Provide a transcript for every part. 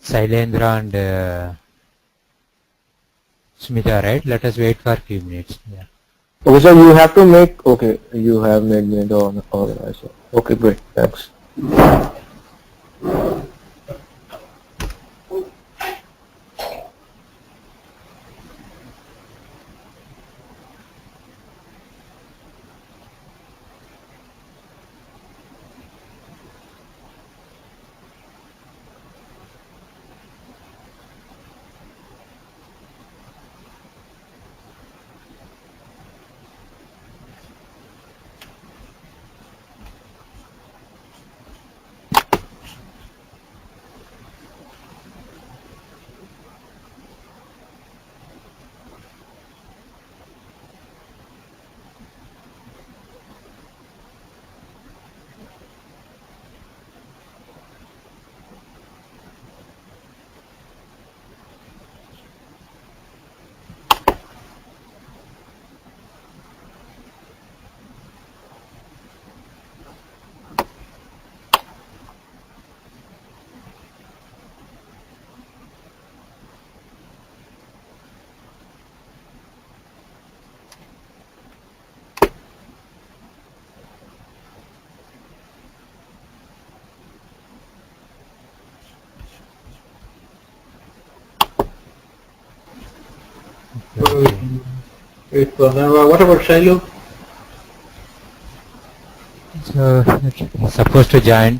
Sailendra and Smita, right? Let us wait for a few minutes. Yeah. Okay, so you have to make, okay, you have made me the organizer. Okay, great, thanks. Wait for now. What about Shiloh? So he's supposed to join.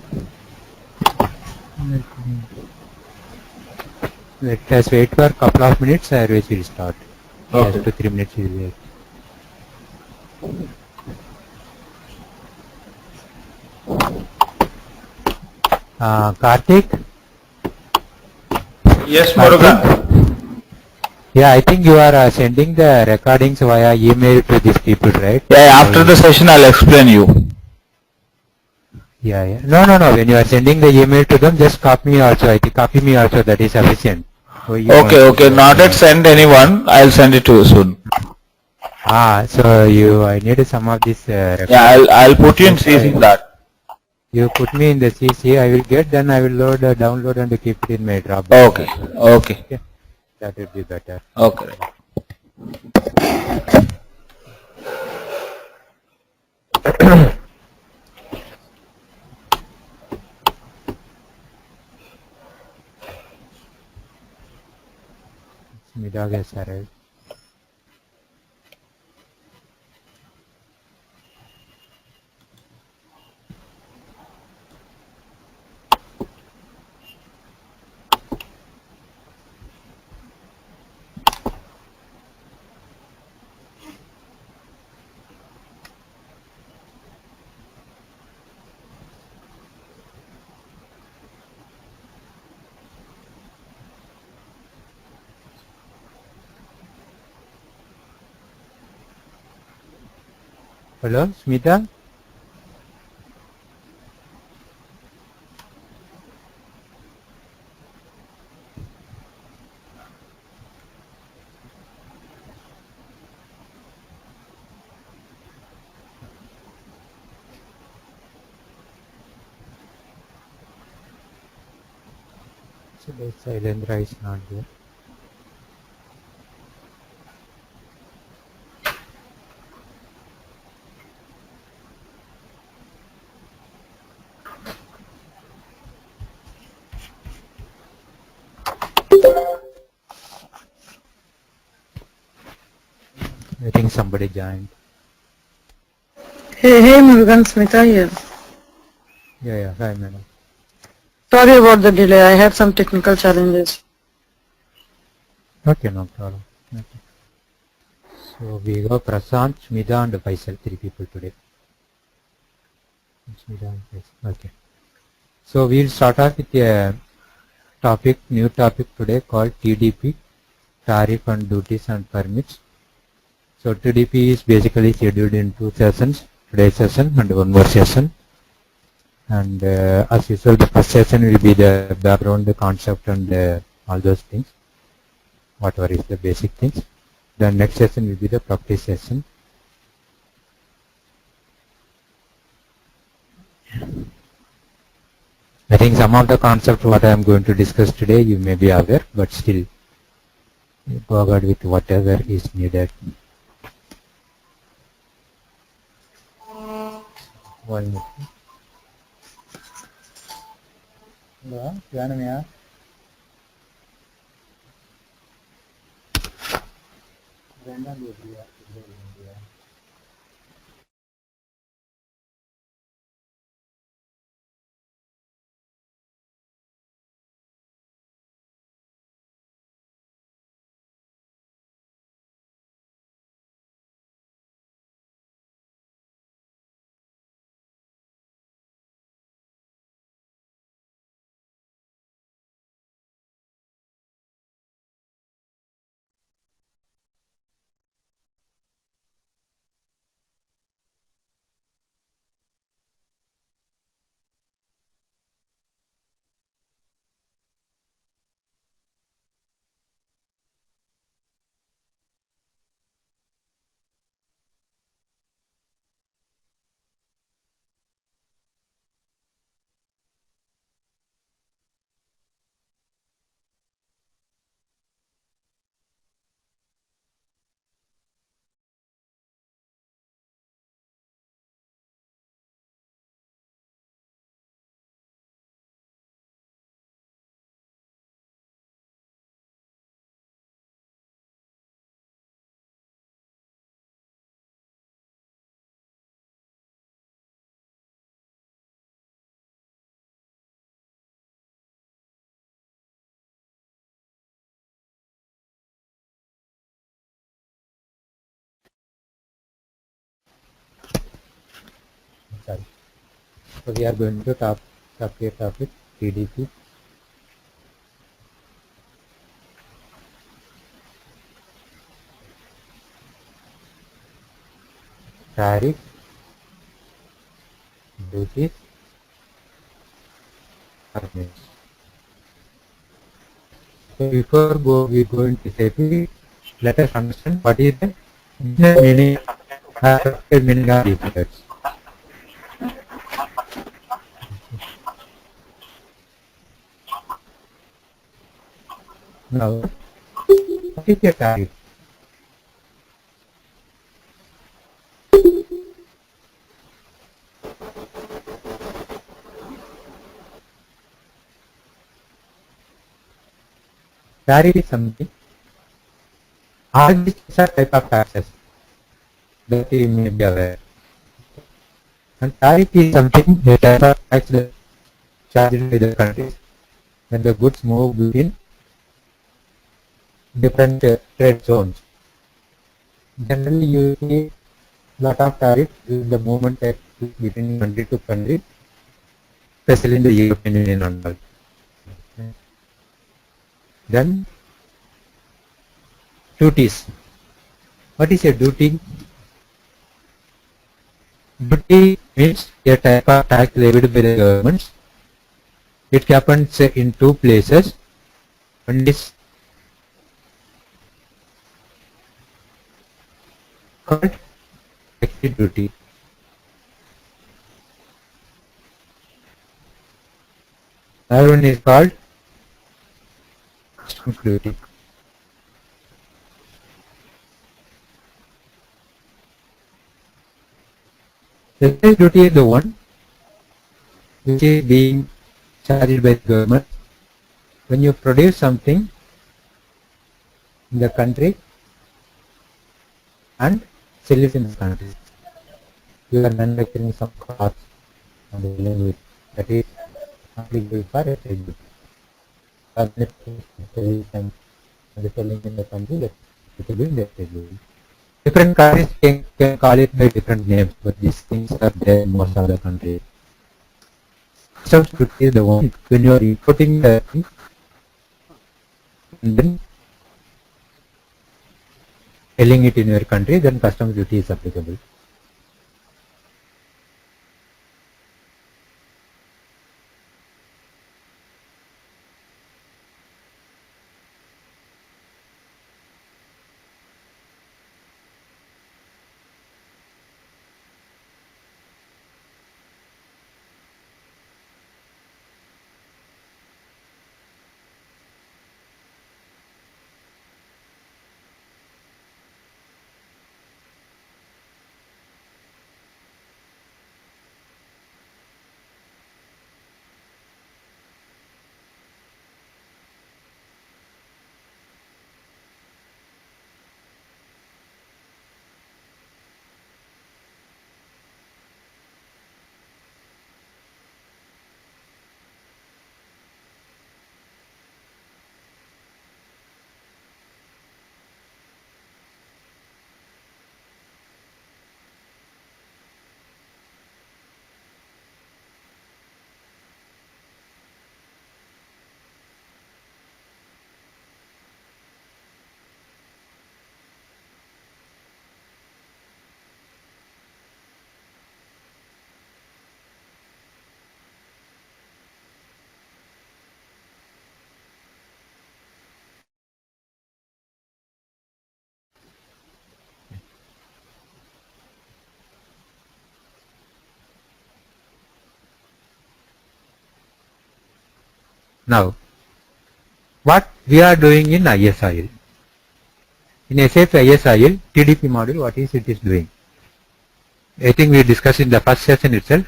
Let us wait for a couple of minutes, otherwise we'll start. Okay. Just 2-3 minutes we'll wait. Karthik? Yes, Murugan. Yeah, I think you are sending the recordings via email to these people, right? Yeah, after the session I'll explain you. Yeah. No. When you are sending the email to them, just copy me also. I think copy me also. That is sufficient. So Okay. Not yet send anyone. I'll send it to you soon. So I need some of this. Yeah, I'll put you in CC that. You put me in the CC. I will get. Then I will download and keep it in my Dropbox. Okay. That would be better. Okay. Middag has arrived. Hello, Smita? So the Sailendra is not there. I think somebody joined. Hey, Murugan, Smita here. Yeah, hi madam. Sorry about the delay. I had some technical challenges. Okay, no problem. Okay. So we go Prasant, Smita and Faisal, 3 people today. Smita and Faisal. Okay. So we'll start off with a new topic today called TDP, Tariff and Duties and Permits. So TDP is basically scheduled in 2 sessions, today's session and one more session. And as usual, the first session will be the background, the concept and all those things, whatever is the basic things. The next session will be the practice session. I think some of the concepts what I am going to discuss today you may be aware, but still go ahead with whatever is needed. One minute. Yeah, yeah. Sorry. So we are going to talk a topic TDP. Tariff, duties, permits. So before we go into SAP, let us understand what is the business meaning meaning of these words. Now, what is a tariff? Tariff is something. All these are type of taxes that you may be aware. And tariff is something a type of tax that charged by the countries when the goods move between different trade zones. Generally, you see lot of tariffs during the movement between country to country, especially in the European Union and all. Then duties. What is a duty? Duty means a type of tax levied by the governments. It happens in two places. One is called exit duty. Another one is called customs duty. The excise duty is the one which is being charged by the government when you produce something in the country and sell it in the country. You are manufacturing some cloths and dealing with that is applicable for a trade duty. Selling in the country that applicable in the trade duty. Different countries can call it by different names, but these things are there in most of the countries. Customs duty is the one when you are importing the thing and then selling it in your country, then customs duty is applicable. Now, what we are doing in ISIL? In SAP ISIL, TDP module, what is it is doing? I think we discussed in the first session itself.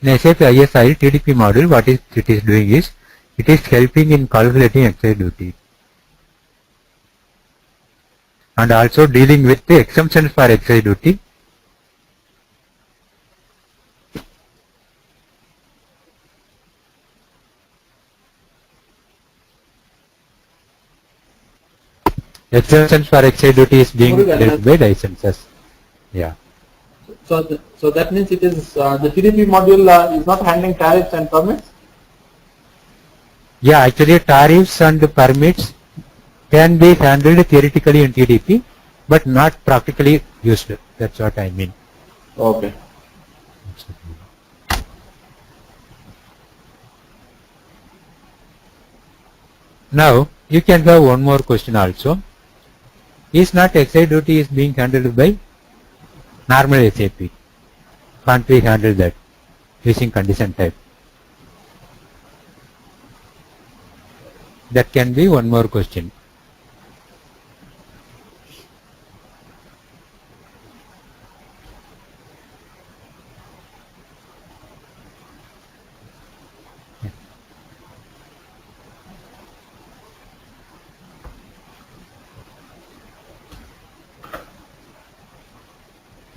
In SAP ISIL, TDP module, what is it is doing is, it is helping in calculating excise duty and also dealing with the exemptions for excise duty. Exemptions for excise duty is being dealt by licenses. Yeah. So that means it is the TDP module is not handling tariffs and permits? Yeah, actually tariffs and permits can be handled theoretically in TDP, but not practically used. That's what I mean. Okay. Now, you can have one more question also. Is not excise duty is being handled by normal SAP? Can't we handle that using condition type? That can be one more question.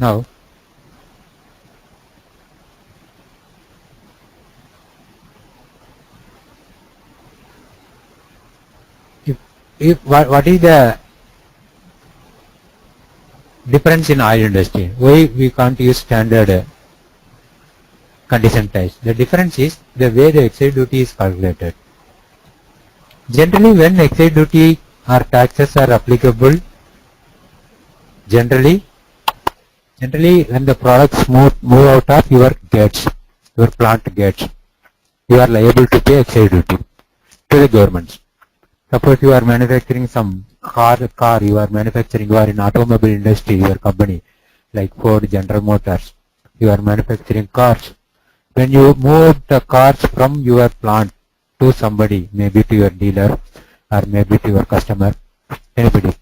Now, what is the difference in oil industry? Why we can't use standard condition types? The difference is the way the excise duty is calculated. Generally, when excise duty or taxes are applicable, generally when the products move out of your gates, your plant gates, you are liable to pay excise duty to the government. Suppose you are manufacturing some car, you are in automobile industry, your company, like Ford, General Motors, you are manufacturing cars. When you move the cars from your plant to somebody, maybe to your dealer or maybe to your customer, anybody,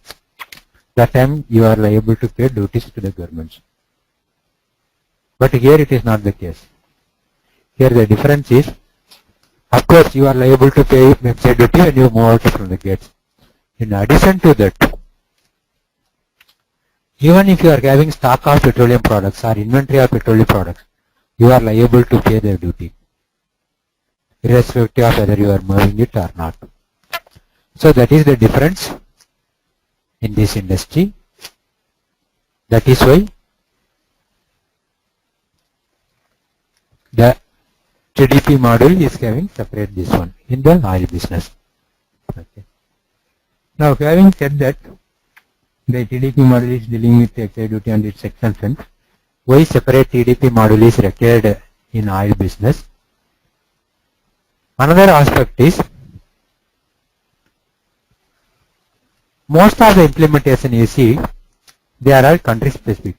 that time you are liable to pay duties to the government. But here it is not the case. Here the difference is, of course you are liable to pay excise duty when you move out from the gates. In addition to that, even if you are having stock of petroleum products or inventory of petroleum products, you are liable to pay their duty, irrespective of whether you are moving it or not. So that is the difference in this industry. That is why the TDP module is having separate this one in the oil business. Okay. Now, having said that, the TDP module is dealing with excise duty and its exemptions. Why separate TDP module is required in oil business? Another aspect is, most of the implementation you see, they are all country specific,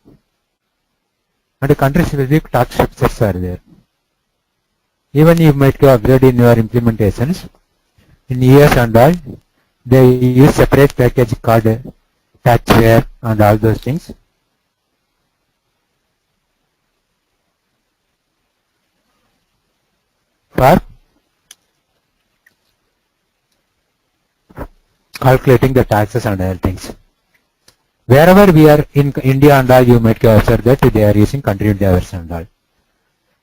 and country specific tax structures are there. Even you might have observed in your implementations, in US and all, they use separate package called taxware and all those things. For calculating the taxes and other things. Wherever we are in India and all, you might have observed that they are using country India version and all.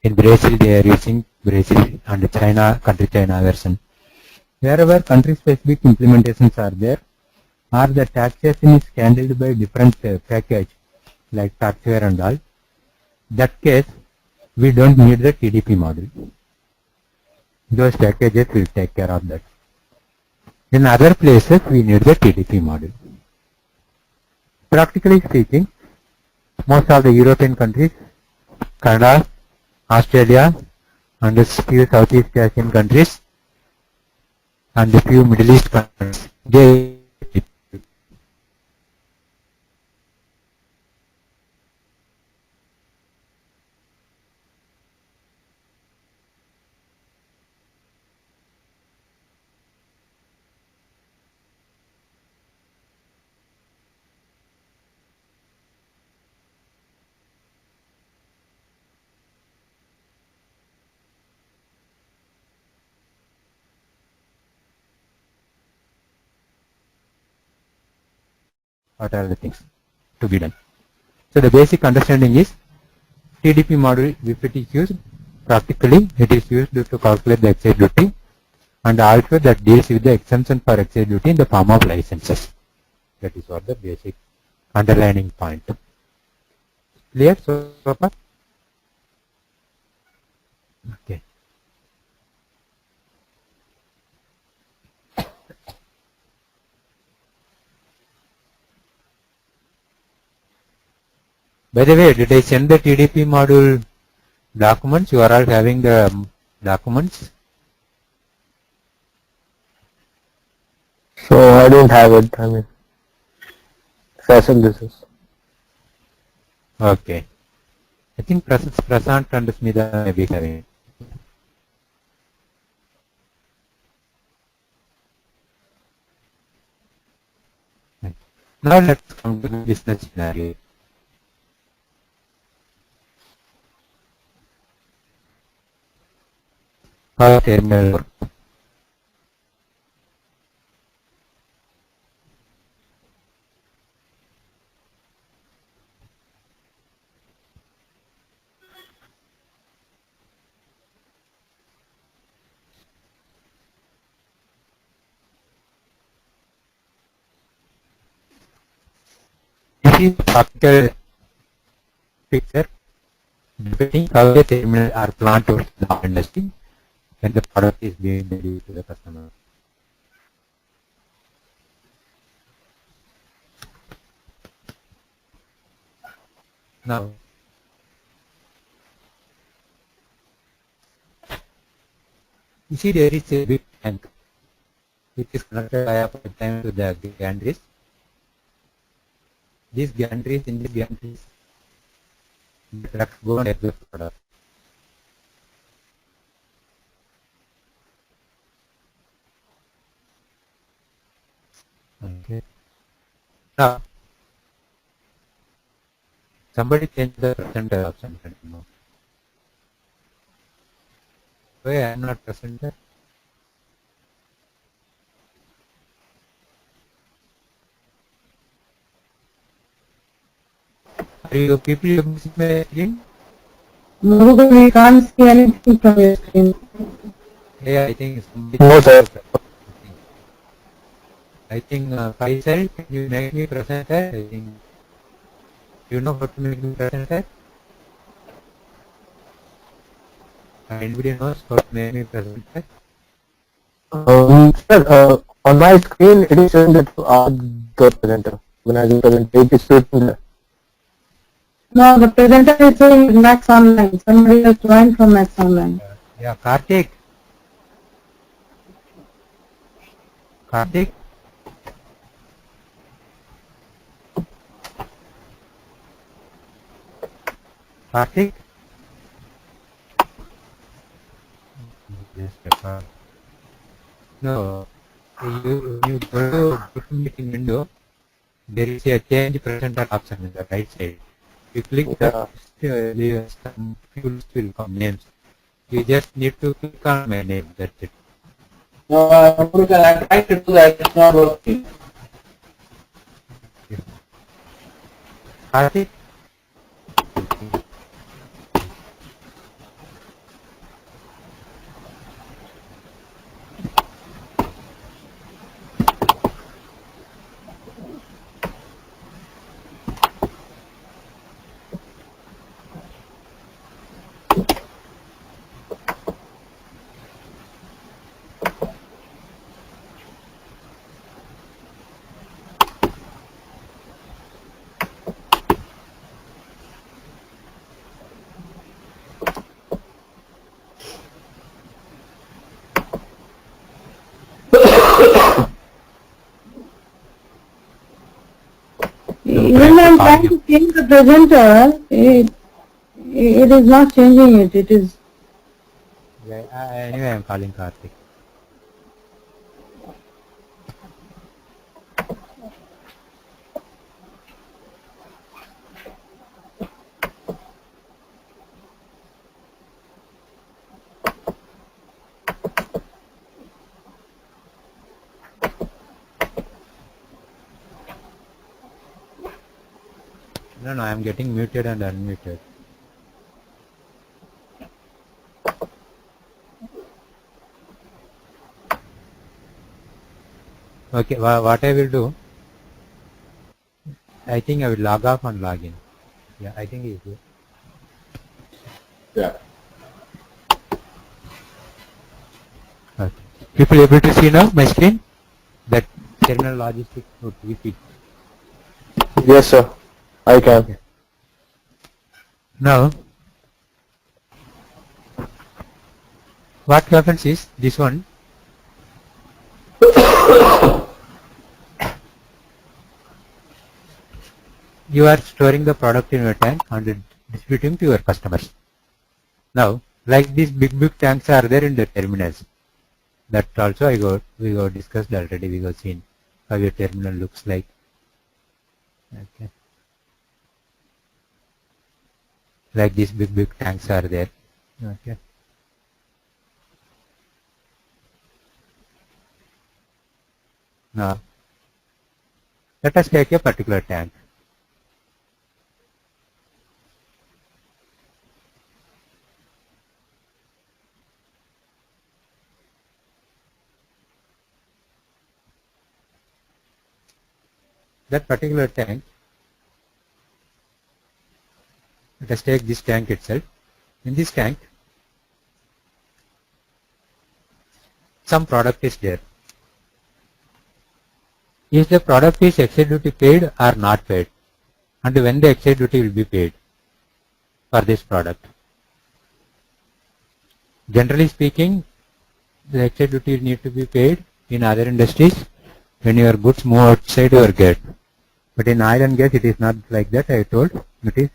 In Brazil, they are using Brazil, and China, country China version. Wherever country specific implementations are there, or the taxation is handled by different package like taxware and all, that case we don't need the TDP model. Those packages will take care of that. In other places we need the TDP model. Practically speaking, most of the European countries, Canada, Australia, and a few Southeast Asian countries and a few Middle East countries, they what are the things to be done. So the basic understanding is TDP model, if it is used practically, it is used to calculate the excise duty and also that deals with the exemption for excise duty in the form of licenses. That is what the basic underlining point. Clear so far? Okay. By the way, did I send the TDP module documents? You are all having the documents? So I don't have it. I mean, fashion this is. Okay. I think Prasant and Smita may be having it. Right. Now let's come to the business scenario. How terminal work. This is practical picture depicting how the terminal or plant works in the industry when the product is being delivered to the customer. Now, you see there is a big tank which is connected via pipeline to the gantries. These gantries, in these gantries, the trucks go and take the product. Okay. Now, somebody change the presenter option. I don't know. Why I am not presenter? Are you people using my screen? No, but we can't see anything from your screen. Yeah, I think somebody. No, sir. I think Faisal, can you make me presenter? I think you know how to make me presenter. Anybody knows how to make me presenter? Sir, on my screen it is showing that you are the presenter. When I do present, it is showing there. No, the presenter is saying Max Online. Somebody has joined from Max Online. Yeah, Karthik. Karthik. Karthik. Yes, Pepper. No, you go to meeting window. There is a change presenter option in the right side. You click that, some fields will come names. You just need to click on my name. That's it. No, I tried to do that. It's not working. Karthik. Even I'm trying to change the presenter, it is not changing it. It is. Yeah, anyway, I'm calling Karthik. No, I am getting muted and unmuted. Okay, what I will do, I think I will log off and log in. Yeah, I think it's good. Yeah. Okay. People able to see now my screen? That terminal logistics would be fixed. Yes, sir. I can. Okay. Now, what happens is this one. You are storing the product in your tank and distributing to your customers. Now, like these big tanks are there in the terminals. That also we got discussed already. We got seen how your terminal looks like. Okay. Like these big tanks are there. Okay. Now, let us take a particular tank. That particular tank, let us take this tank itself. In this tank, some product is there. Is the product is excise duty paid or not paid? And when the excise duty will be paid for this product? Generally speaking, the excise duty need to be paid in other industries when your goods move outside your gate. But in oil and gas, it is not like that. I told it is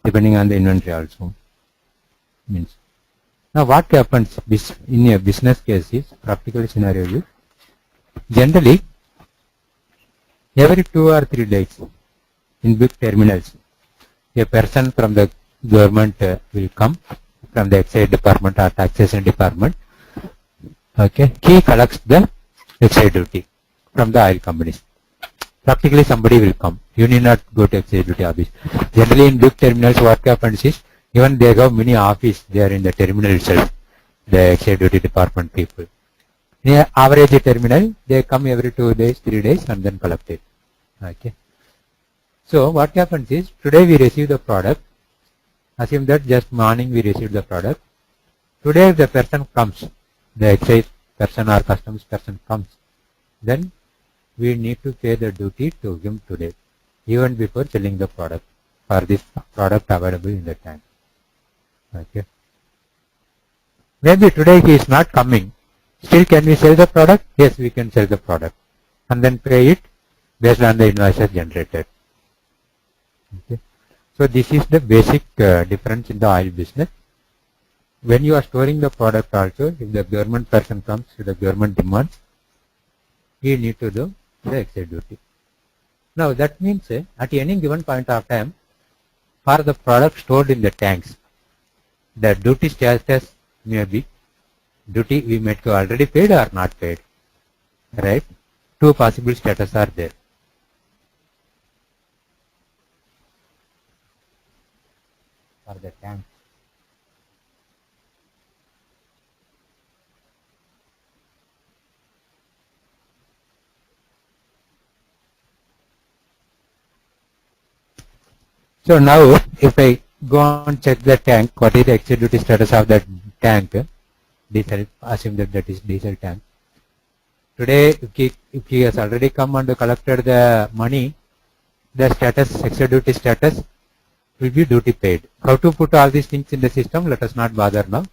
depending on the inventory also. Means now what happens in a business case is practical scenario is generally every 2 or 3 days in big terminals, a person from the government will come from the excise department or taxation department. Okay, he collects the excise duty from the oil companies. Practically somebody will come. You need not go to excise duty office. Generally in big terminals what happens is even they have many office there in the terminal itself, the excise duty department people. In an average terminal, they come every 2 days, 3 days and then collect it. Okay. So what happens is today we receive the product. Assume that just morning we received the product. Today if the person comes, the excise person or customs person comes, then we need to pay the duty to him today, even before selling the product for this product available in the tank. Okay. Maybe today he is not coming. Still can we sell the product? Yes, we can sell the product and then pay it based on the invoices generated. Okay. So this is the basic difference in the oil business. When you are storing the product also, if the government person comes, if the government demands, you need to do the excise duty. Now that means at any given point of time, for the product stored in the tanks, the duty status may be duty we might have already paid or not paid. Right? Two possible status are there. For the tank. So now if I go and check the tank, what is the excise duty status of that tank? Diesel, assume that is diesel tank. Today if he has already come and collected the money, the status, excise duty status will be duty paid. How to put all these things in the system, let us not bother now.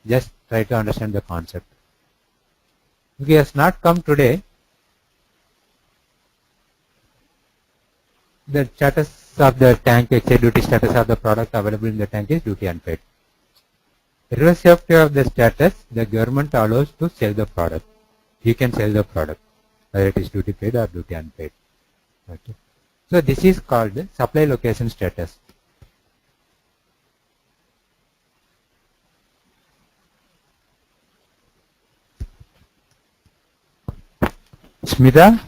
Just try to understand the concept. If he has not come today, the status of the tank, excise duty status of the product available in the tank is duty unpaid. Irrespective of the status, the government allows to sell the product. You can sell the product, whether it is duty paid or duty unpaid. Okay. So this is called supply location status. Smita,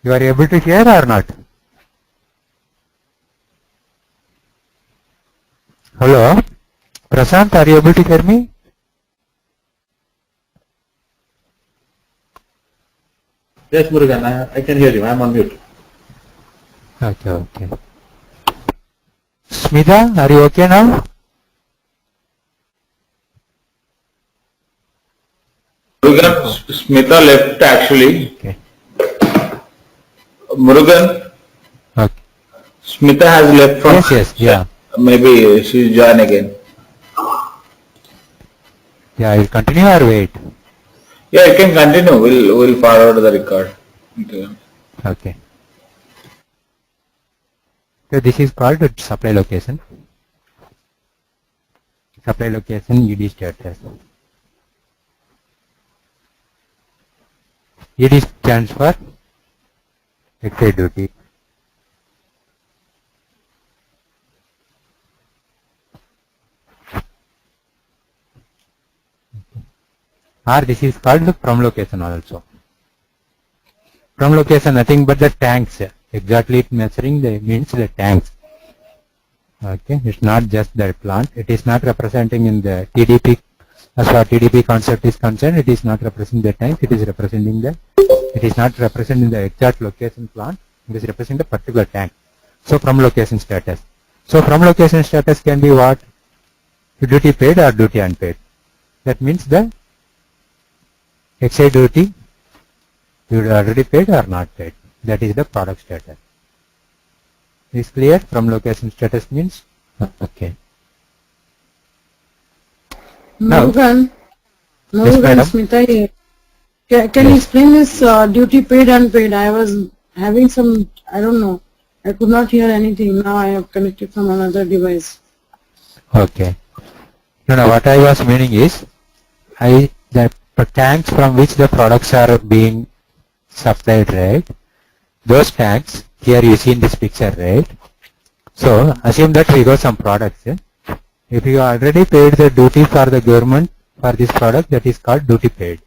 you are able to hear or not? Hello, Prashant, are you able to hear me? Yes, Murugan, I can hear you. I am on mute. Okay. Smita, are you okay now? Murugan, Smita left actually. Okay. Murugan, Okay. Smita has left from. Yes, yeah. Maybe she'll join again. Yeah, I will continue or wait? Yeah, you can continue. We'll forward the record. Okay. Okay. So this is called supply location. Supply location ED status. ED stands for excise duty. Or this is called from location also. From location nothing but the tanks. Exactly it measuring the means the tanks. Okay, it's not just the plant. It is not representing in the TDP. As far TDP concept is concerned, it is not representing the tank. It is representing the. It is not representing the exact location plant. It is representing the particular tank. So from location status. So from location status can be what? Duty paid or duty unpaid. That means the excise duty you already paid or not paid. That is the product status. Is clear? From location status means okay. Murugan, madam. Smita here. Can you explain this duty paid unpaid? I was having some, I don't know. I could not hear anything. Now I have connected from another device. Okay. No, what I was meaning is, the tanks from which the products are being supplied, right? Those tanks, here you see in this picture, right? So, assume that we got some products. If you already paid the duty for the government for this product, that is called duty paid.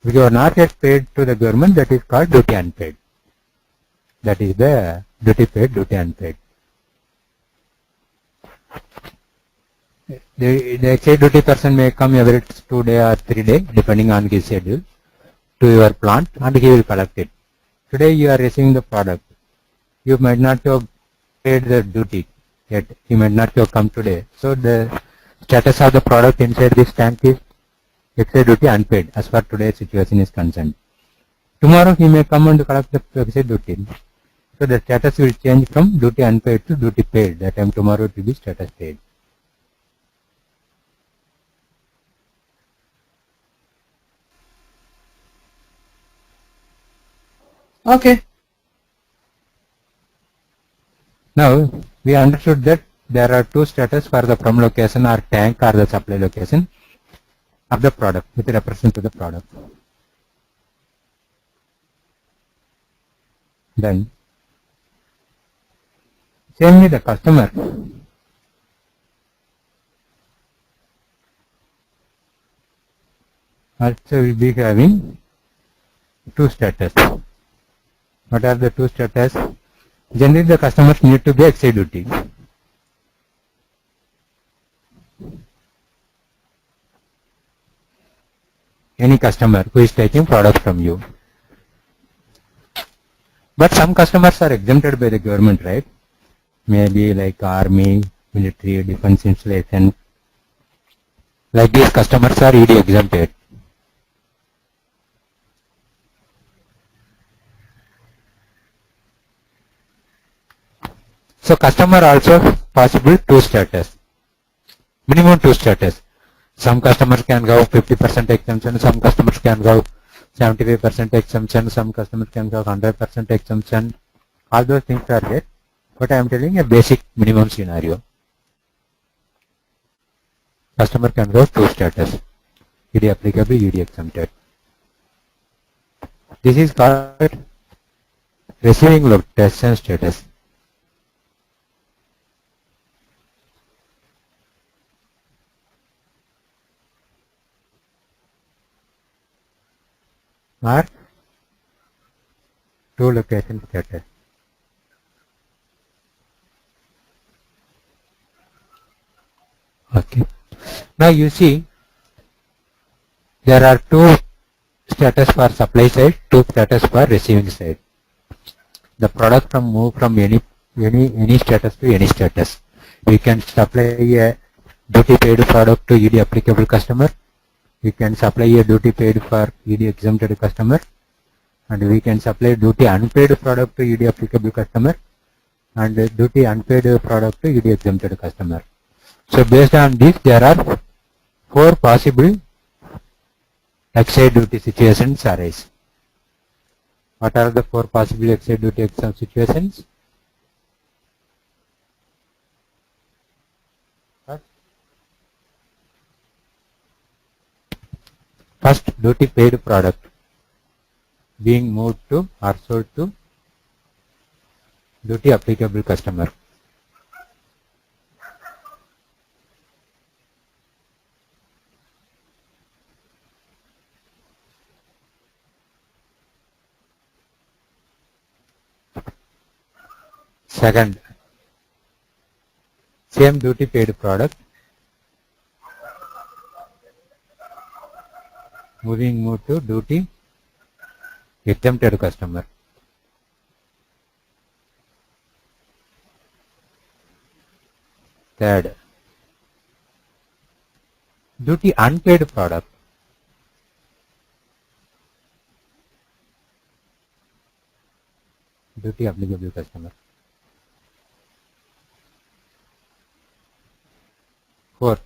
If you are not yet paid to the government, that is called duty unpaid. That is the duty paid, duty unpaid. The excise duty person may come every 2 days or 3 days, depending on his schedule, to your plant and he will collect it. Today you are receiving the product. You might not have paid the duty yet. You might not have come today. So the status of the product inside this tank is excise duty unpaid as far today's situation is concerned. Tomorrow he may come and collect the excise duty. So the status will change from duty unpaid to duty paid. That time tomorrow it will be status paid. Okay. Now we understood that there are two status for the from location or tank or the supply location of the product with reference to the product. Then same with the customer. Also will be having two status. What are the two status? Generally the customers need to be excise duty. Any customer who is taking product from you. But some customers are exempted by the government, right? Maybe like army, military, defense installation. Like these customers are ED exempted. So customer also possible two status. Minimum two status. Some customers can go 50% exemption, some customers can go 75% exemption, some customers can go 100% exemption. All those things are there. But I am telling a basic minimum scenario. Customer can go two status. ED applicable, ED exempted. This is called receiving location status. Or two location status. Now you see there are two status for supply side, two status for receiving side. The product from move from any status to any status. We can supply a duty paid product to ED applicable customer. We can supply a duty paid for ED exempted customer, and we can supply duty unpaid product to ED applicable customer, and duty unpaid product to ED exempted customer. So based on this, there are 4 possible excise duty situations arise. What are the 4 possible excise duty exemption situations? First, duty paid product being moved to or sold to duty applicable customer. Second, same duty paid product moved to duty exempted customer. Third, duty unpaid product duty applicable customer. Fourth,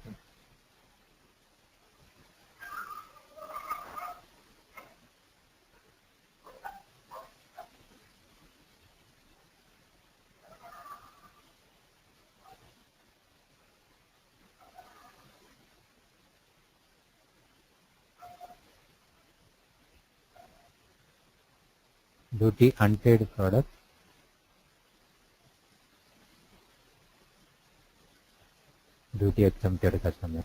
duty unpaid product duty exempted customer.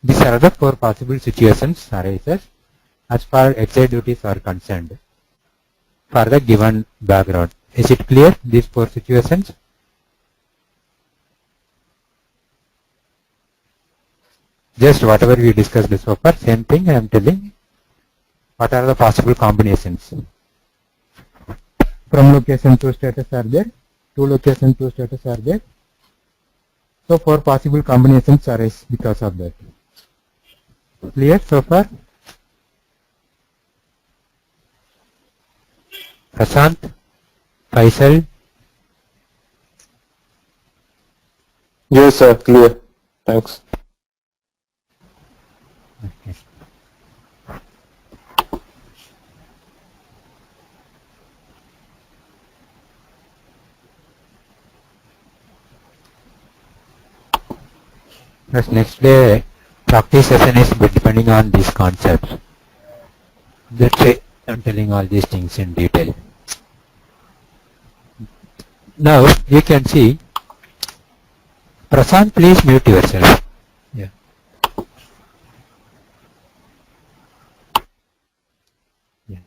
These are the 4 possible situations arises as far as excise duties are concerned for the given background. Is it clear, these 4 situations? Just whatever we discussed so far, same thing I am telling. What are the possible combinations? From location 2 status are there, 2 location 2 status are there. So 4 possible combinations arise because of that. Clear so far? Prashant, Faisal? Yes, sir. Clear. Thanks. Okay. Yes, next day practice session is depending on these concepts. That's why I'm telling all these things in detail. Now you can see, Prashant, please mute yourself. Yeah. Yeah.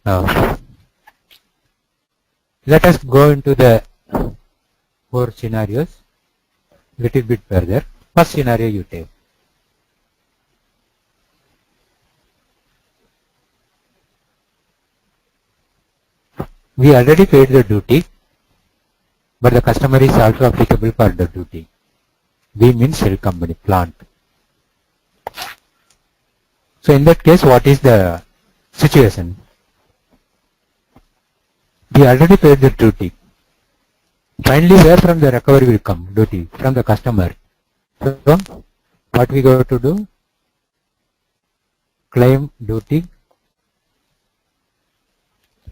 Now, let us go into the 4 scenarios little bit further. First scenario you take. We already paid the duty, but the customer is also applicable for the duty. We means shell company, plant. So in that case, what is the situation? We already paid the duty. Finally, where from the recovery will come? Duty from the customer. So what we go to do? Claim duty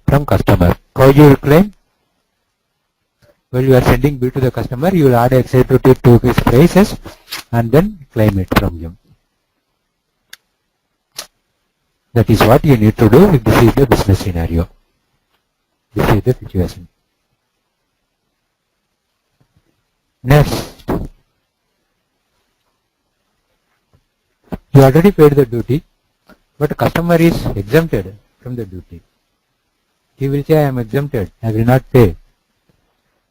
from customer. How you will claim? Well, you are sending bill to the customer, you will add excise duty to his prices and then claim it from him. That is what you need to do if this is the business scenario. This is the situation. Next, you already paid the duty, but the customer is exempted from the duty. He will say, I am exempted, I will not pay.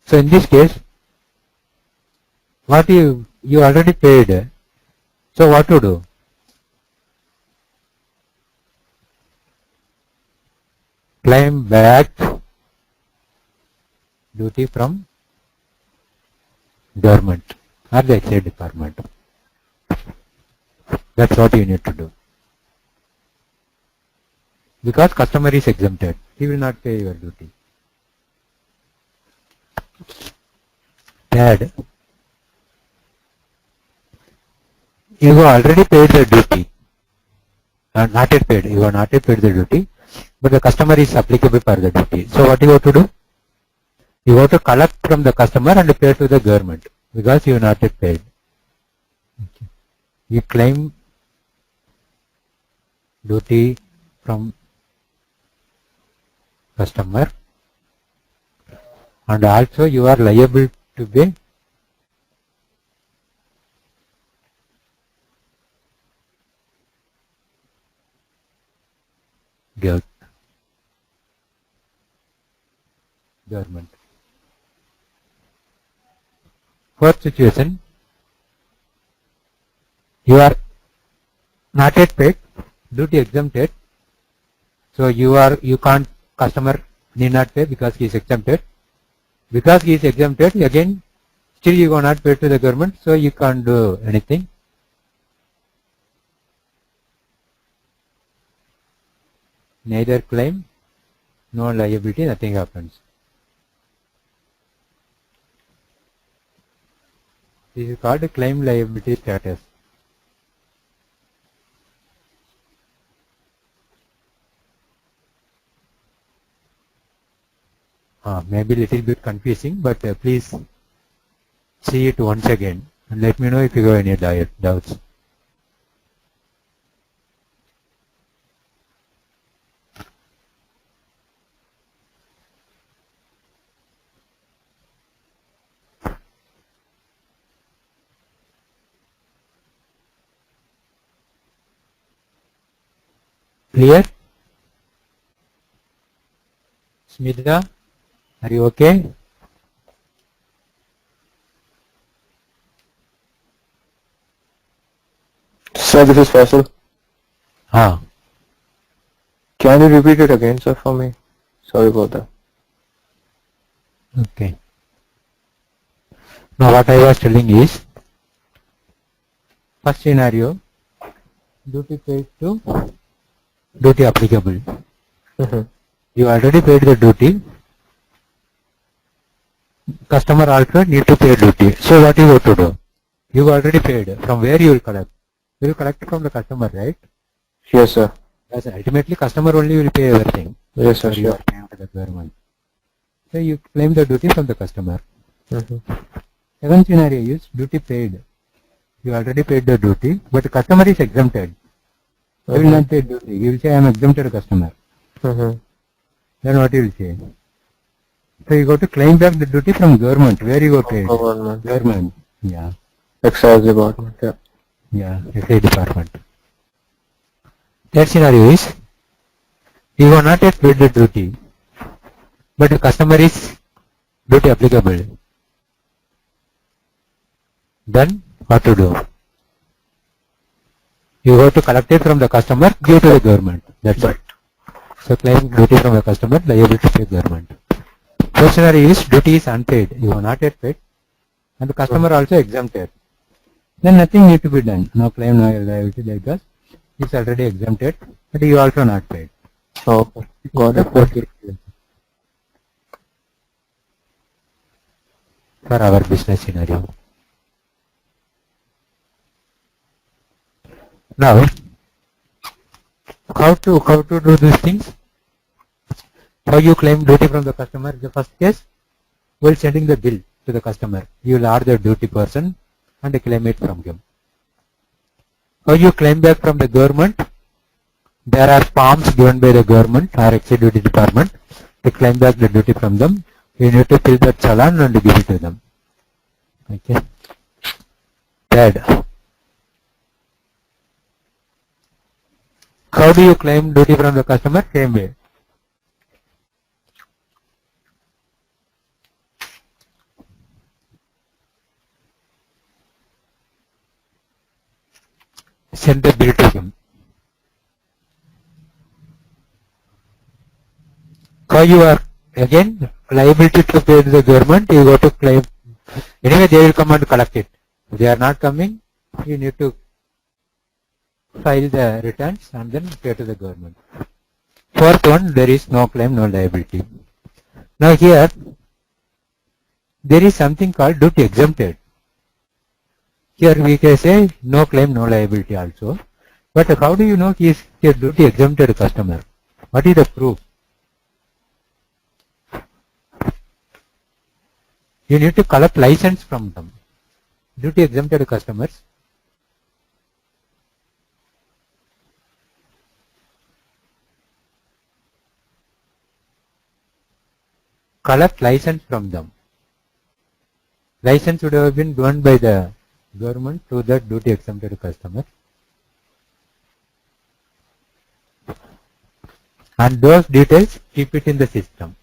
So in this case, what you already paid, so what to do? Claim back duty from government or the Excise department. That's what you need to do. Because customer is exempted, he will not pay your duty. Third, you have already paid the duty. Not yet paid. You have not yet paid the duty, but the customer is applicable for the duty. So what you have to do? You have to collect from the customer and pay to the government because you have not yet paid. Okay. You claim duty from customer and also you are liable to pay government. Fourth situation, you are not yet paid, duty exempted, so you can't, customer need not pay because he is exempted. Because he is exempted, again still you are not paid to the government, so you can't do anything. Neither claim, no liability, nothing happens. This is called claim liability status. Maybe little bit confusing, but please see it once again and let me know if you have any doubts. Clear? Smita, are you okay? Sir, this is Faisal. Can you repeat it again, sir, for me? Sorry about that. Okay. Now what I was telling is, first scenario, duty paid to duty applicable. You already paid the duty. Customer also need to pay duty. So what you have to do? You already paid. From where you will collect? You will collect from the customer, right? Yes, sir. Yes, ultimately customer only will pay everything. Yes, sir. You are paying to the government. So you claim the duty from the customer. Second scenario is duty paid. You already paid the duty, but the customer is exempted. You will not pay duty. You will say I am exempted customer. Then what you will say? So you go to claim back the duty from government. Where you go paid? Government. Yeah. Excise department. Yeah. Yeah. Excise department. Third scenario is you have not yet paid the duty, but the customer is duty applicable. Then what to do? You have to collect it from the customer, give to the government. That's right. So claim duty from the customer, liable to pay government. First scenario is duty is unpaid. You have not yet paid, and the customer also exempted. Then nothing need to be done. No claim, no liability because it's already exempted, but you also not paid. Okay. Got it. Okay. For our business scenario. Now, how to do these things? How you claim duty from the customer? The first case, while sending the bill to the customer, you will add the duty person and claim it from him. How you claim back from the government? there are forms given by the government or excise duty department to claim back the duty from them. You need to fill that challan and give it to them. Okay. Third, how do you claim duty from the customer? Same way. Send the bill to him. How you are again liability to pay to the government, you go to claim. Anyway, they will come and collect it. If they are not coming, you need to file the returns and then pay to the government. Fourth one, there is no claim, no liability. Now here, there is something called duty exempted. Here we can say no claim, no liability also. But how do you know he is a duty exempted customer? What is the proof? You need to collect license from them. Duty exempted customers. Collect license from them. License would have been given by the government to that duty exempted customer. And those details, keep it in the system.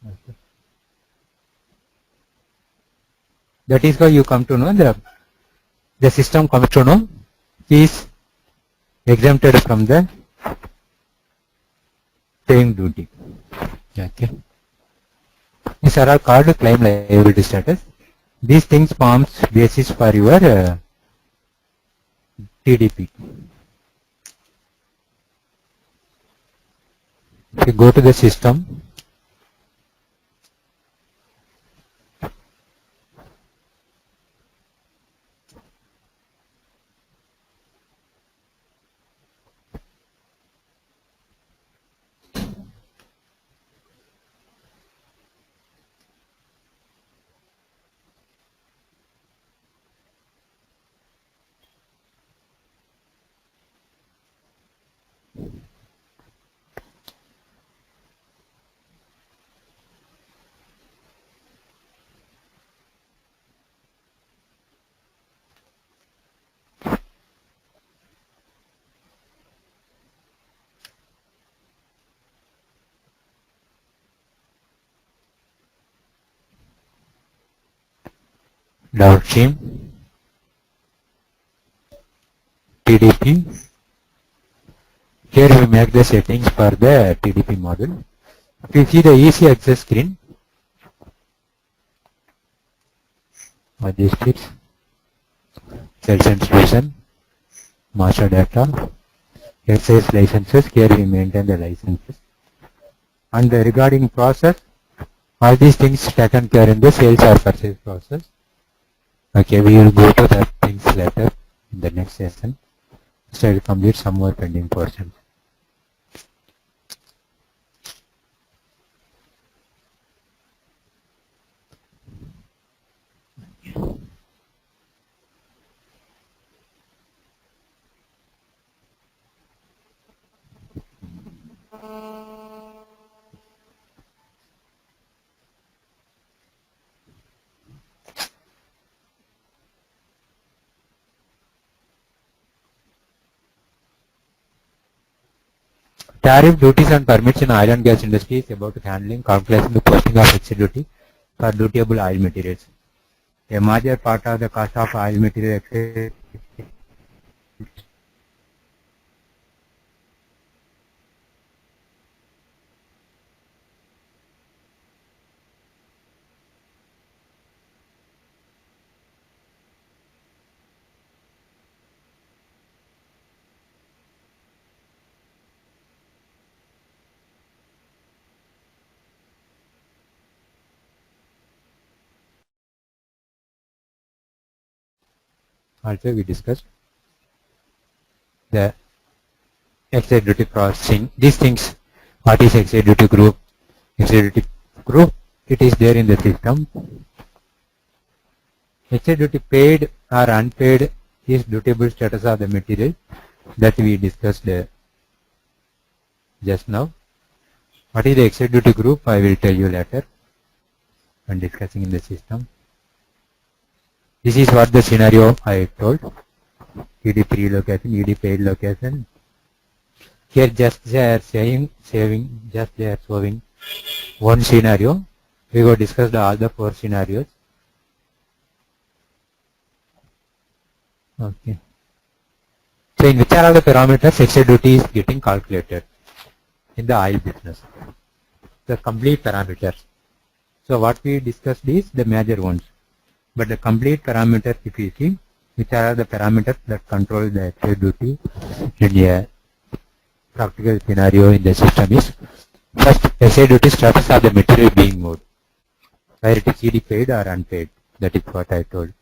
Okay. That is how you come to know the system comes to know he is exempted from the paying duty. Okay. These are all called claim liability status. These things forms basis for your TDP. If you go to the system, downstream, TDP. Here we make the settings for the TDP model. If you see the easy access screen, logistics, sales and distribution, master data, excise licenses. Here we maintain the licenses. And regarding process, all these things taken care in the sales or purchase process. Okay, we will go to that things later in the next session. So I will complete some more pending portions. Tariff, duties and permits in oil and gas industry is about handling, calculating the posting of excise duty for dutiable oil materials. A major part of the cost of oil material excise also we discussed the excise duty processing. These things, what is excise duty group? Excise duty group, it is there in the system. Excise duty paid or unpaid is dutiable status of the material that we discussed just now. What is the excise duty group? I will tell you later when discussing in the system. This is what the scenario I told. TD free location, ED paid location. Here just they are just they are showing one scenario. We will discuss all the 4 scenarios. Okay. So in which are all the parameters excise duty is getting calculated in the oil business? The complete parameters. So what we discussed is the major ones. But the complete parameters, if you see, which are the parameters that control the excise duty in a practical scenario in the system is, first, excise duty status of the material being moved, whether it is ED paid or unpaid. That is what I told.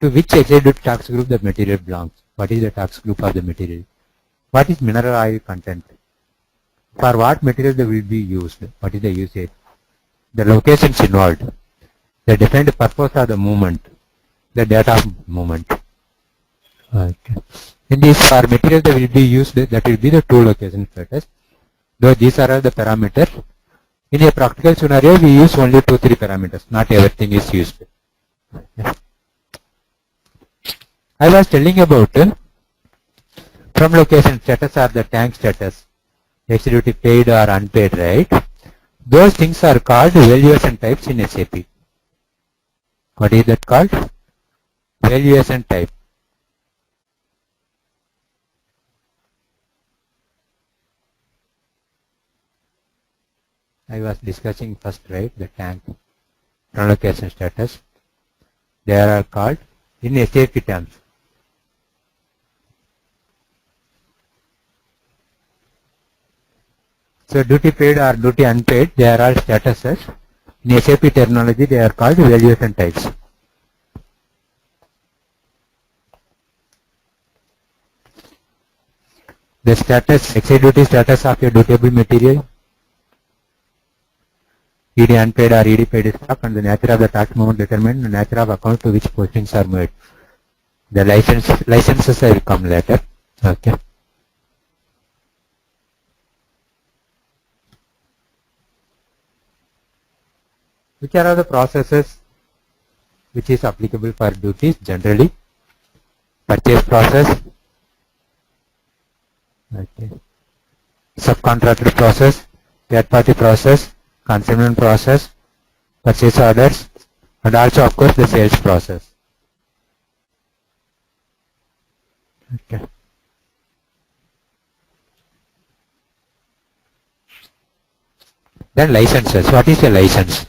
To which excise duty tax group the material belongs? What is the tax group of the material? What is mineral oil content? For what material they will be used? What is the usage? The locations involved. The defined purpose of the movement. The date of movement. Okay. In this, for material that will be used, that will be the 2 location status. Though these are the parameters. In a practical scenario, we use only 2-3 parameters. Not everything is used. Okay. I was telling about from location status or the tank status, excise duty paid or unpaid, right? Those things are called valuation types in SAP. What is that called? Valuation type. I was discussing first, right, the tank from location status. They are called in SAP terms. So duty paid or duty unpaid, they are all statuses. In SAP terminology, they are called valuation types. The status, excise duty status of a dutiable material, ED unpaid or ED paid stock, and the nature of the tax movement determine the nature of account to which postings are made. The licenses will come later. Okay. Which are the processes which is applicable for duties generally? Purchase process, okay. Subcontractor process, third party process, consignment process, purchase orders, and also of course the sales process. Okay. Then licenses. What is a license?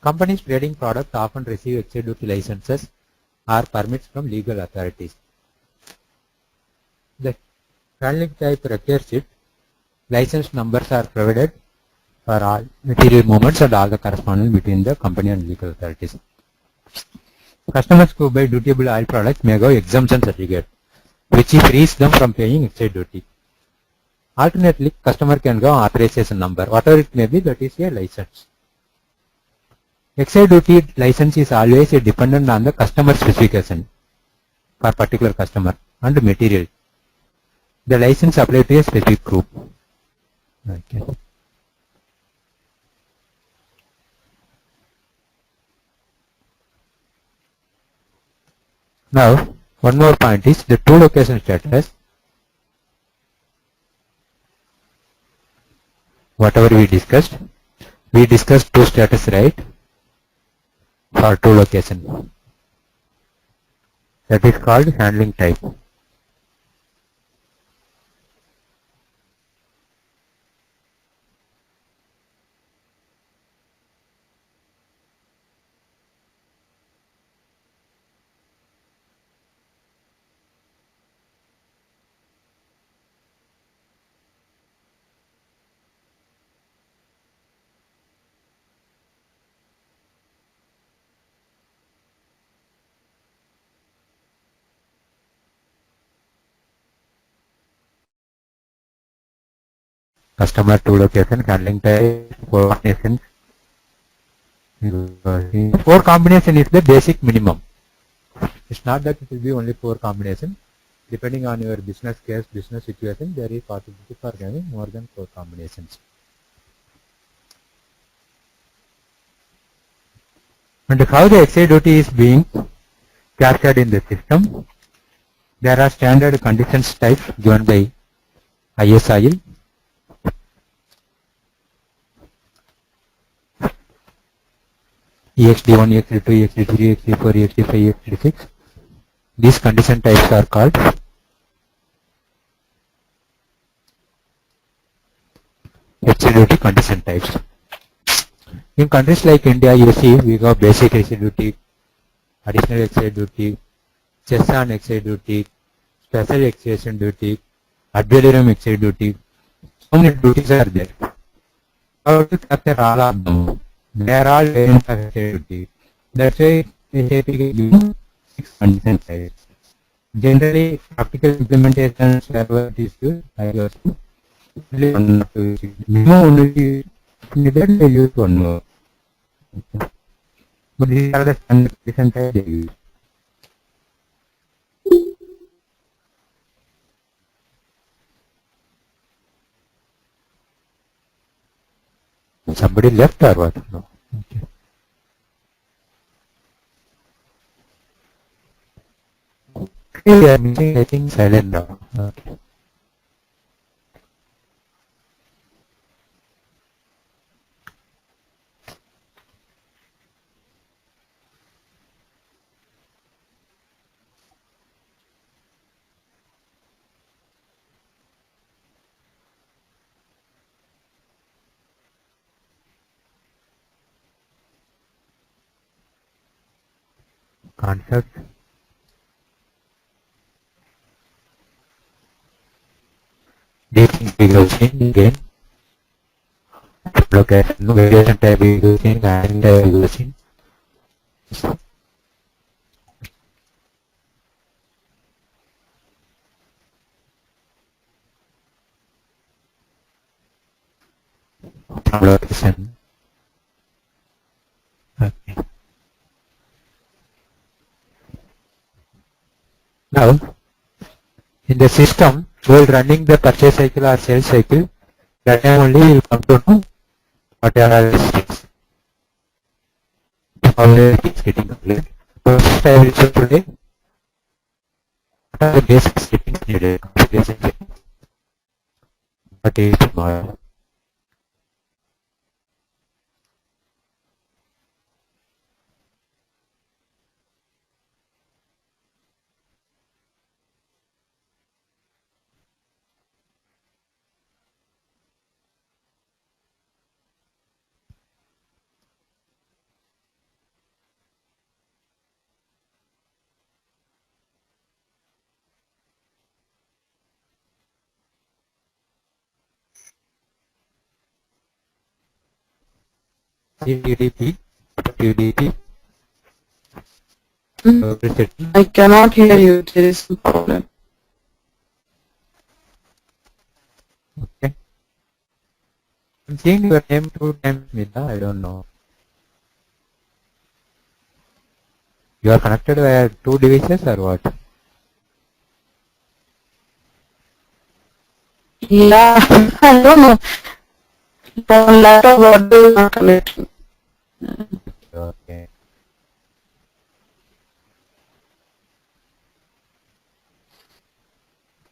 Companies trading products often receive excise duty licenses or permits from legal authorities. The handling type requires it. License numbers are provided for all material movements and all the correspondence between the company and legal authorities. Customers who buy dutiable oil products may have exemption certificate, which frees them from paying excise duty. Alternately, customer can go authorization number, whatever it may be, that is a license. Excise duty license is always dependent on the customer specification for particular customer and material. The license applies to a specific group. Okay. Now, one more point is the 2 location status. Whatever we discussed 2 status, right? For 2 location. That is called handling type. Customer 2 location, handling type, coordination, 4 combination is the basic minimum. It's not that it will be only 4 combination. Depending on your business case, business situation, there is possibility for having more than 4 combinations. And how the excise duty is being captured in the system? There are standard conditions types given by ISIL. EXD1, EXD2, EXD3, EXD4, EXD5, EXD6. These condition types are called excise duty condition types. In countries like India, you see we got basic excise duty, additional excise duty, cess on excise duty, special excise duty, ad valorem excise duty. So many duties are there. How to capture all of them? They are all variants of excise duty. That's why SAP gives 6 condition types. Generally, practical implementations wherever it is used, I use only 1 or 2. Minimum only needed they use 1 more. Okay. But these are the standard condition types they use. Somebody left or what? No. Okay. We are missing, I think, silent now. Okay. Concept. Dating figure again. Location, variation type using and using. Location. Okay. Now, in the system, while running the purchase cycle or sales cycle, that time only you will come to know what are the steps. How it is getting completed. First, I will show today what are the basic settings needed. What is tomorrow? TDP, TDP. I cannot hear you. There is some problem. Okay. I'm seeing your name 2 times, Mita. I don't know. You are connected via 2 devices or what? Yeah, I don't know. From laptop audio is not connecting. Okay.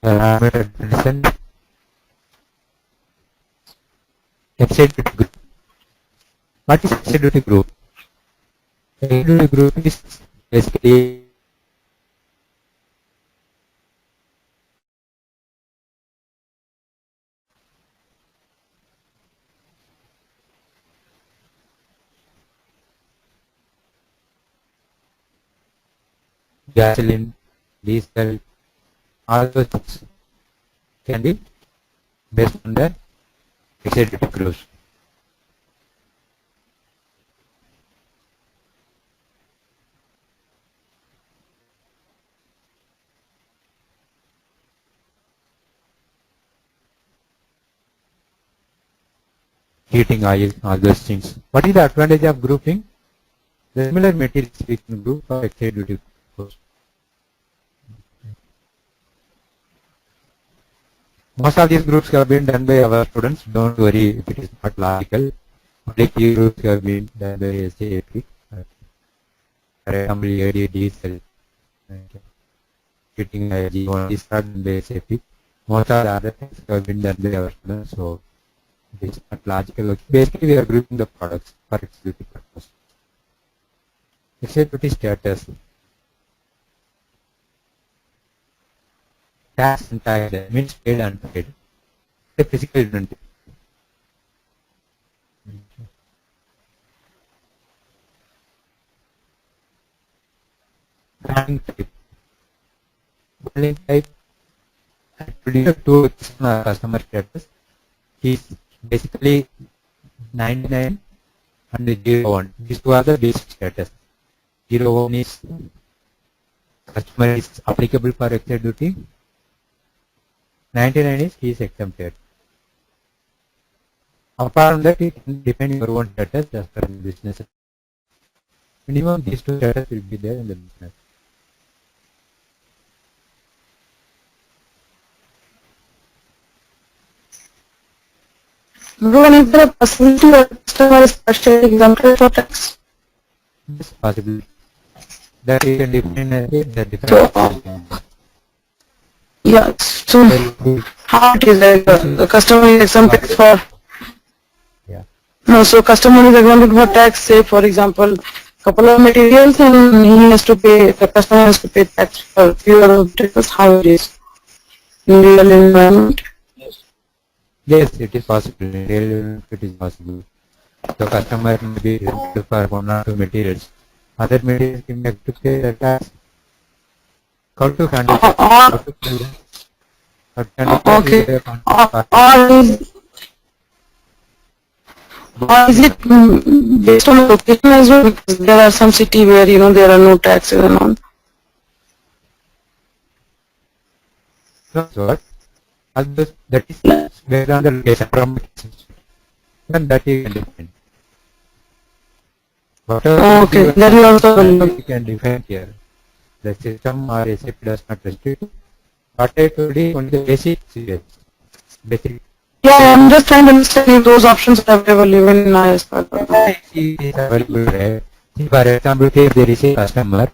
Listen. Excited group. What is excited group? Excited group is basically gasoline, diesel, all those things can be based on the excited groups. Heating oil, all those things. What is the advantage of grouping? The similar materials we can do for excise duty cost. Most of these groups have been done by our students. Don't worry if it is not logical. Only key groups have been done by SAP. For example, AD, diesel, heating energy, one is not done by SAP. Most of the other things have been done by our students, so it is not logical. Basically, we are grouping the products for excise duty purpose. Excise duty status. Tax and tax means paid and unpaid. The physical inventory. Handling type. Handling type. Producer to customer status. He is basically 99 and 01. These two are the basic status. 01 is customer is applicable for excise duty. 99 is he is exempted. Apart from that, you can define your own status as per the business. Minimum these two status will be there in the business. When is there a possibility that customer is partially exempted for tax? Yes, possible. That you can define the different. Yeah, so how it is like the customer is exempted for, Yeah. no, so customer is exempted for tax, say for example, couple of materials and he has to pay, the customer has to pay tax for few other materials, how it is in real environment. Yes, it is possible. In real life, it is possible. The customer may be exempted for one or two materials. Other materials can have to pay the tax. How to handle that? How to handle that? How to handle that? Okay. Or is it based on location as well? Because there are some city where there are no taxes and all. That's what. Although that is based on the location from then that you can define. Whatever Okay, that is also you can define here. The system or SAP does not restrict. What I told you only the basic CH. Basic. Yeah, I'm just trying to understand if those options are available even in IS5. It is available, right? See, for example, if there is a customer,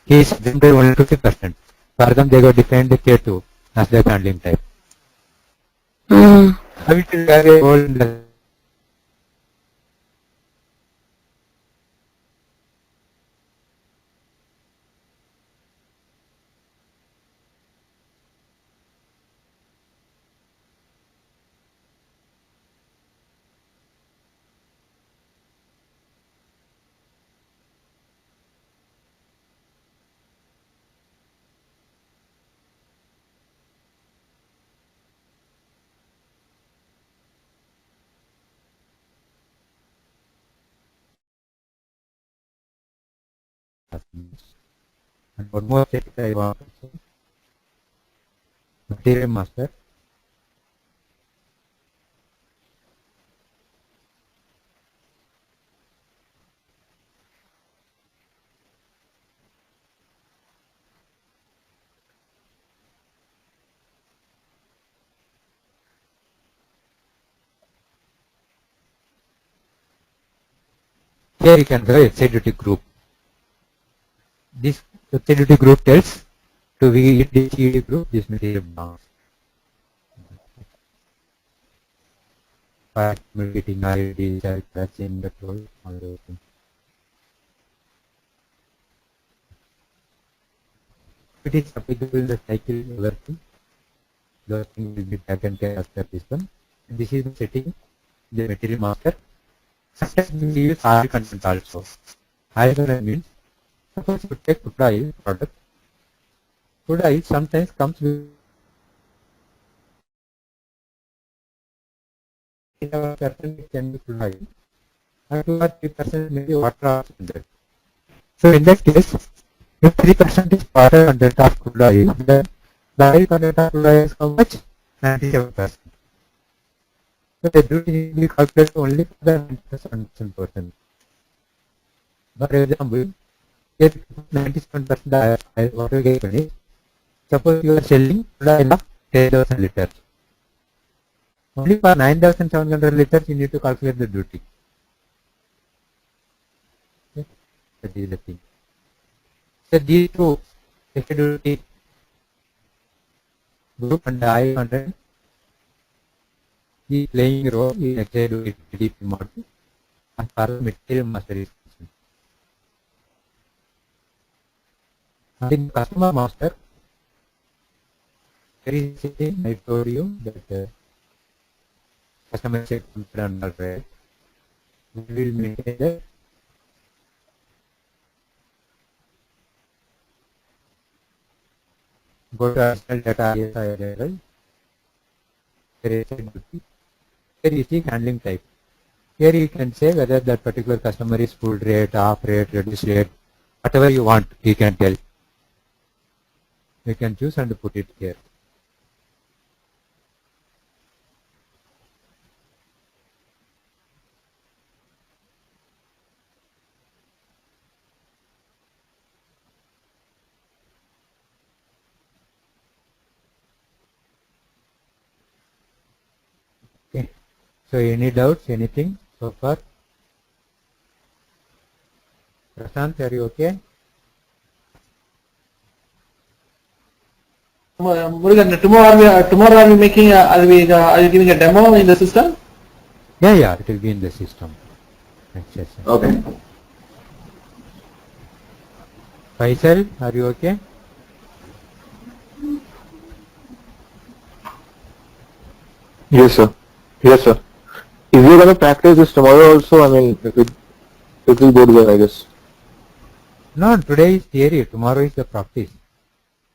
he is exempted only 50%. For them, they got defined the K2 as the handling type. Mm. How it will have a role in the and one more thing I want to say. Material master. Here you can go excise duty group. This excise duty group tells to be this ED group this material belongs. For getting ID, patching, control, all those things. It is applicable in the cycle everything. Those things will be taken care of the system. And this is the setting, the material master. Sometimes we use oil content also. Oil content means, suppose you take crude oil product. Crude oil sometimes comes with our percentage can be crude oil, and 2 or 3% may be water also in that. So in that case, if 3% is water content of crude oil, then the oil content of crude oil is how much? 97%. So the duty will be calculated only for the 97%. For example, if 97% what you get is, suppose you are selling product of 10,000 liters. Only for 9,700 liters you need to calculate the duty. Okay. That is the thing. So these two, extra duty group and I-100 is playing a role in excise duty TDP model as far as material master is concerned. And in customer master, there is a thing I told you that customer check and all right. We will maintain that. Go to additional data ISI. There is a duty. Here is the handling type. Here you can say whether that particular customer is full rate, half rate, reduced rate, whatever you want, you can tell. You can choose and put it here. Okay. So any doubts, anything so far? Prashant, are you okay? Murugan, tomorrow are we making are you giving a demo in the system? Yeah, it will be in the system. Yes. Okay. Faisal, are you okay? Yes, sir. Yes, sir. If you're gonna practice this tomorrow also, I mean, it will go well, I guess. No, today is theory, tomorrow is the practice.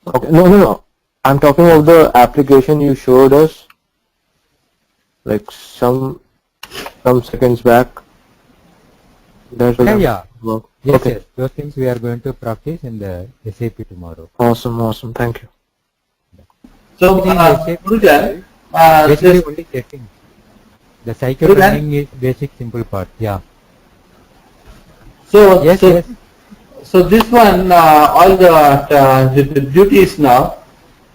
Okay. No. I'm talking of the application you showed us, like some seconds back. That will Yeah. work. Yes, Okay. yes. Those things we are going to practice in the SAP tomorrow. Awesome. Thank you. So, Murugan, Basically only checking. The cycle Murugan? running is basic simple part. Yeah. So, Yes, so, yes. so this one, all the duties now,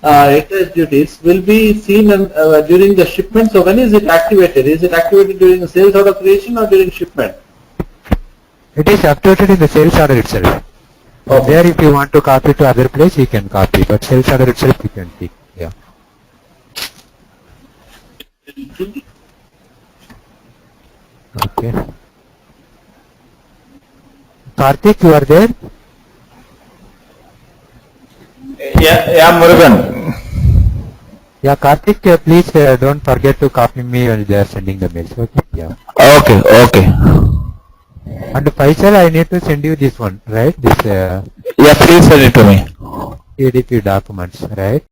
excise duties will be seen during the shipment. So when is it activated? Is it activated during the sales order creation or during shipment? It is activated in the sales order itself. Okay. There if you want to copy to other place you can copy, but sales order itself you can take. Yeah. Okay. Karthik, you are there? Yeah, Murugan. Yeah, Karthik, please don't forget to copy me when they are sending the mails. Okay. Yeah. Okay. And Faisal, I need to send you this one, right? This Yeah, please send it to me. TDP documents, right?